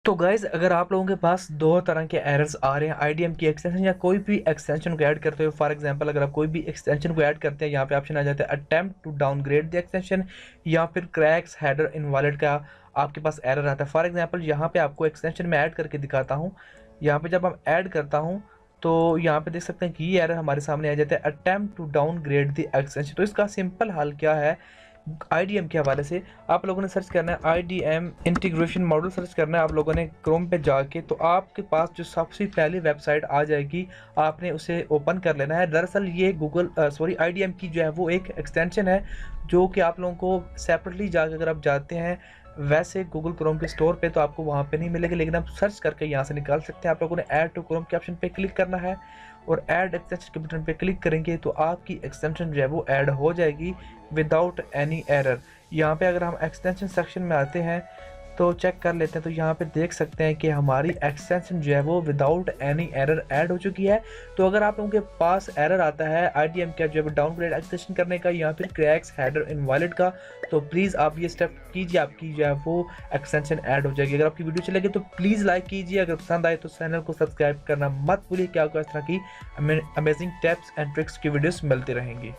तो गाइज अगर आप लोगों के पास दो तरह के एरर्स आ रहे हैं आईडीएम की एक्सटेंशन या कोई भी एक्सटेंशन को ऐड करते हो, फॉर एग्जांपल अगर आप कोई भी एक्सटेंशन को ऐड करते हैं, यहाँ पे ऑप्शन आ जाता है attempt to downgrade the extension या फिर क्रैक्स हेडर इनवैलिड का आपके पास एरर आता है। फॉर एग्जांपल यहाँ पे आपको एक्सटेंशन में ऐड करके दिखाता हूँ। यहाँ पे जब हम ऐड करता हूँ तो यहाँ पे देख सकते हैं कि ये एरर हमारे सामने आ जाता है attempt to downgrade the extension. तो इसका सिंपल हल क्या है, आईडीएम के हवाले से आप लोगों ने सर्च करना है आईडीएम इंटीग्रेशन मॉडल सर्च करना है आप लोगों ने क्रोम पे जाके। तो आपके पास जो सबसे पहली वेबसाइट आ जाएगी आपने उसे ओपन कर लेना है। दरअसल ये आईडीएम की जो है वो एक एक्सटेंशन है जो कि आप लोगों को सेपरेटली जाकर अगर आप जाते हैं वैसे गूगल क्रोम के स्टोर पे तो आपको वहाँ पे नहीं मिलेगी, लेकिन आप सर्च करके यहाँ से निकाल सकते हैं। आप लोगों ने ऐड टू क्रोम के ऑप्शन पे क्लिक करना है और ऐड एक्सटेंशन के बटन पे क्लिक करेंगे तो आपकी एक्सटेंशन जो है वो ऐड हो जाएगी विदाउट एनी एरर। यहाँ पे अगर हम एक्सटेंशन सेक्शन में आते हैं तो चेक कर लेते हैं, तो यहाँ पे देख सकते हैं कि हमारी एक्सटेंशन जो है वो विदाउट एनी एरर ऐड हो चुकी है। तो अगर आप लोगों के पास एरर आता है आईडीएम का जो है डाउनग्रेड एक्सटेंशन करने का या फिर क्रैक्स हेडर इनवैलिड का, तो प्लीज़ आप ये स्टेप कीजिए, आपकी जो है वो एक्सटेंशन ऐड हो जाएगी। अगर आपकी वीडियो चलेगी तो प्लीज़ लाइक कीजिए, अगर पसंद आए तो चैनल को सब्सक्राइब करना मत भूलिए। क्या आपको इस तरह की अमेजिंग टिप्स एंड ट्रिक्स की वीडियोस मिलती रहेंगी।